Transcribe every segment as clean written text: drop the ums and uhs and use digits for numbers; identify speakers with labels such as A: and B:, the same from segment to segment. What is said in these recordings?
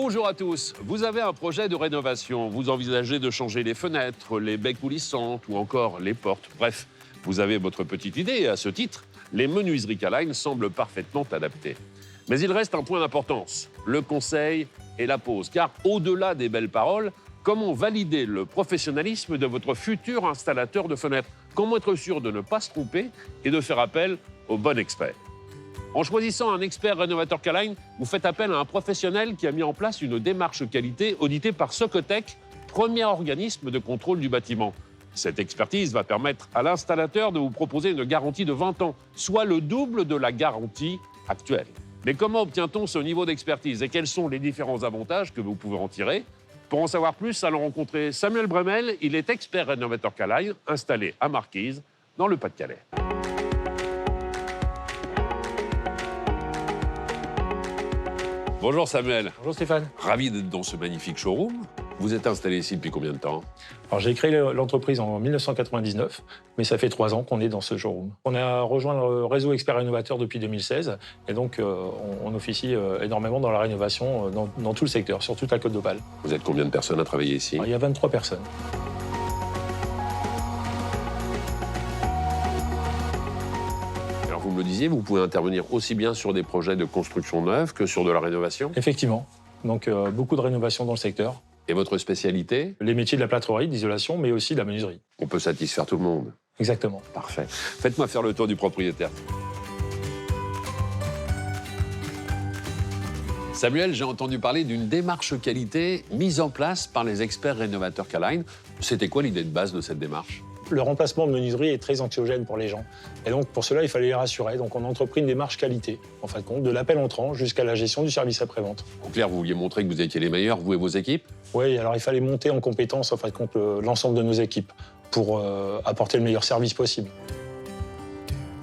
A: Bonjour à tous. Vous avez un projet de rénovation. Vous envisagez de changer les fenêtres, les baies coulissantes ou encore les portes. Bref, vous avez votre petite idée et à ce titre, les menuiseries K-Line semblent parfaitement adaptées. Mais il reste un point d'importance, le conseil et la pose. Car au-delà des belles paroles, comment valider le professionnalisme de votre futur installateur de fenêtres? Comment être sûr de ne pas se tromper et de faire appel au bon expert? En choisissant un expert rénovateur K-Line, vous faites appel à un professionnel qui a mis en place une démarche qualité auditée par Socotec, premier organisme de contrôle du bâtiment. Cette expertise va permettre à l'installateur de vous proposer une garantie de 20 ans, soit le double de la garantie actuelle. Mais comment obtient-on ce niveau d'expertise et quels sont les différents avantages que vous pouvez en tirer? Pour en savoir plus, allons rencontrer Samuel Bremel. Il est expert rénovateur K-Line, installé à Marquise, dans le Pas-de-Calais. Bonjour Samuel.
B: Bonjour Stéphane.
A: Ravi d'être dans ce magnifique showroom. Vous êtes installé ici depuis combien de temps?
B: Alors j'ai créé l'entreprise en 1999, mais ça fait 3 ans qu'on est dans ce showroom. On a rejoint le réseau Expert Rénovateur depuis 2016, et donc on officie énormément dans la rénovation dans tout le secteur, sur toute la Côte d'Opale.
A: Vous êtes combien de personnes à travailler ici?
B: Alors, il y a 23 personnes.
A: Alors vous me le disiez, vous pouvez intervenir aussi bien sur des projets de construction neuve que sur de la rénovation?
B: Effectivement, donc beaucoup de rénovation dans le secteur.
A: Et votre spécialité?
B: Les métiers de la plâtrerie, d'isolation, mais aussi de la menuiserie.
A: On peut satisfaire tout le monde.
B: Exactement.
A: Parfait. Faites-moi faire le tour du propriétaire. Samuel, j'ai entendu parler d'une démarche qualité mise en place par les experts rénovateurs K-Line. C'était quoi l'idée de base de cette démarche?
B: Le remplacement de menuiserie est très anxiogène pour les gens. Et donc, pour cela, il fallait les rassurer. Donc, on a entrepris une démarche qualité, en fin de compte, de l'appel entrant jusqu'à la gestion du service après-vente.
A: En clair, vous vouliez montrer que vous étiez les meilleurs, vous et vos équipes?
B: Oui, alors il fallait monter en compétence, en fin de compte, l'ensemble de nos équipes pour apporter le meilleur service possible.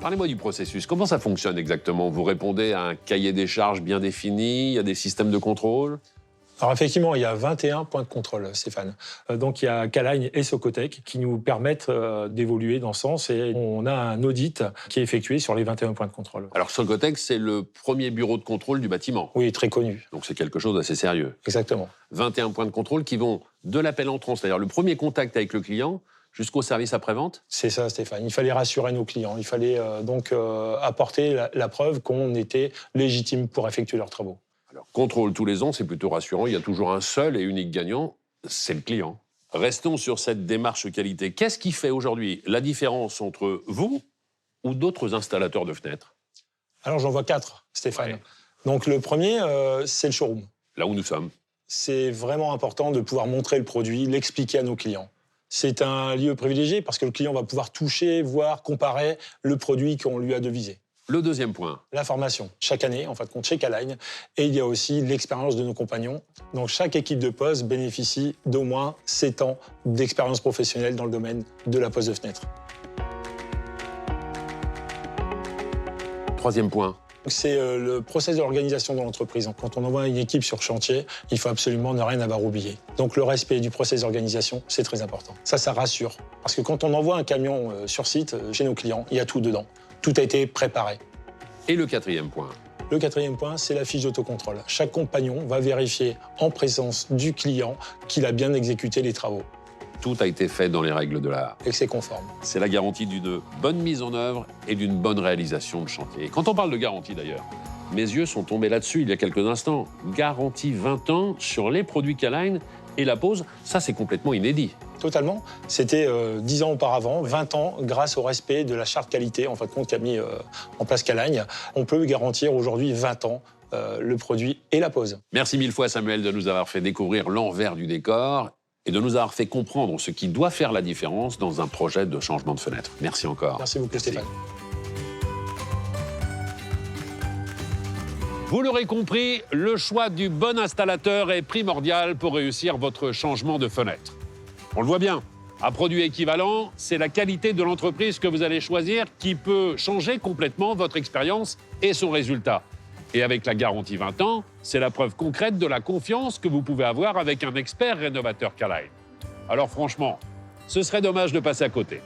A: Parlez-moi du processus. Comment ça fonctionne exactement? Vous répondez à un cahier des charges bien défini? Il y a des systèmes de contrôle?
B: Alors effectivement, il y a 21 points de contrôle, Stéphane. Donc il y a K-Line et Socotec qui nous permettent d'évoluer dans ce sens, et on a un audit qui est effectué sur les 21 points de contrôle.
A: Alors Socotec, c'est le premier bureau de contrôle du bâtiment.
B: Oui, très connu.
A: Donc c'est quelque chose d'assez sérieux.
B: Exactement.
A: 21 points de contrôle qui vont de l'appel entrant, c'est-à-dire le premier contact avec le client, jusqu'au service après-vente?
B: C'est ça, Stéphane. Il fallait rassurer nos clients. Il fallait donc apporter la preuve qu'on était légitime pour effectuer leurs travaux.
A: Alors, contrôle tous les ans, c'est plutôt rassurant. Il y a toujours un seul et unique gagnant, c'est le client. Restons sur cette démarche qualité. Qu'est-ce qui fait aujourd'hui la différence entre vous ou d'autres installateurs de fenêtres?
B: Alors j'en vois 4, Stéphane.
A: Ouais.
B: Donc le premier, c'est le showroom.
A: Là où nous sommes.
B: C'est vraiment important de pouvoir montrer le produit, l'expliquer à nos clients. C'est un lieu privilégié parce que le client va pouvoir toucher, voir, comparer le produit qu'on lui a devisé.
A: Le deuxième point.
B: La formation, chaque année, en fin de compte, chez K-Line. Et il y a aussi l'expérience de nos compagnons. Donc chaque équipe de poste bénéficie d'au moins 7 ans d'expérience professionnelle dans le domaine de la pose de fenêtre.
A: Troisième point.
B: C'est le process de l'organisation de l'entreprise. Quand on envoie une équipe sur chantier, il faut absolument ne rien avoir oublié. Donc le respect du process d'organisation, c'est très important. Ça rassure. Parce que quand on envoie un camion sur site chez nos clients, il y a tout dedans. Tout a été préparé.
A: Et le quatrième point.
B: Le quatrième point, c'est la fiche d'autocontrôle. Chaque compagnon va vérifier en présence du client qu'il a bien exécuté les travaux.
A: Tout a été fait dans les règles de l'art.
B: Et que c'est conforme.
A: C'est la garantie d'une bonne mise en œuvre et d'une bonne réalisation de chantier. Et quand on parle de garantie d'ailleurs, mes yeux sont tombés là-dessus il y a quelques instants. Garantie 20 ans sur les produits K-Line et la pose, ça c'est complètement inédit.
B: Totalement. C'était 10 ans auparavant, 20 ans, grâce au respect de la charte qualité, en fin de compte, qu'a mis en place K-Line. On peut garantir aujourd'hui 20 ans le produit et la pose.
A: Merci mille fois Samuel de nous avoir fait découvrir l'envers du décor et de nous avoir fait comprendre ce qui doit faire la différence dans un projet de changement de fenêtre. Merci encore.
B: Merci beaucoup Stéphane.
A: Vous l'aurez compris, le choix du bon installateur est primordial pour réussir votre changement de fenêtre. On le voit bien, à produit équivalent, c'est la qualité de l'entreprise que vous allez choisir qui peut changer complètement votre expérience et son résultat. Et avec la garantie 20 ans, c'est la preuve concrète de la confiance que vous pouvez avoir avec un expert rénovateur K-Line. Alors franchement, ce serait dommage de passer à côté.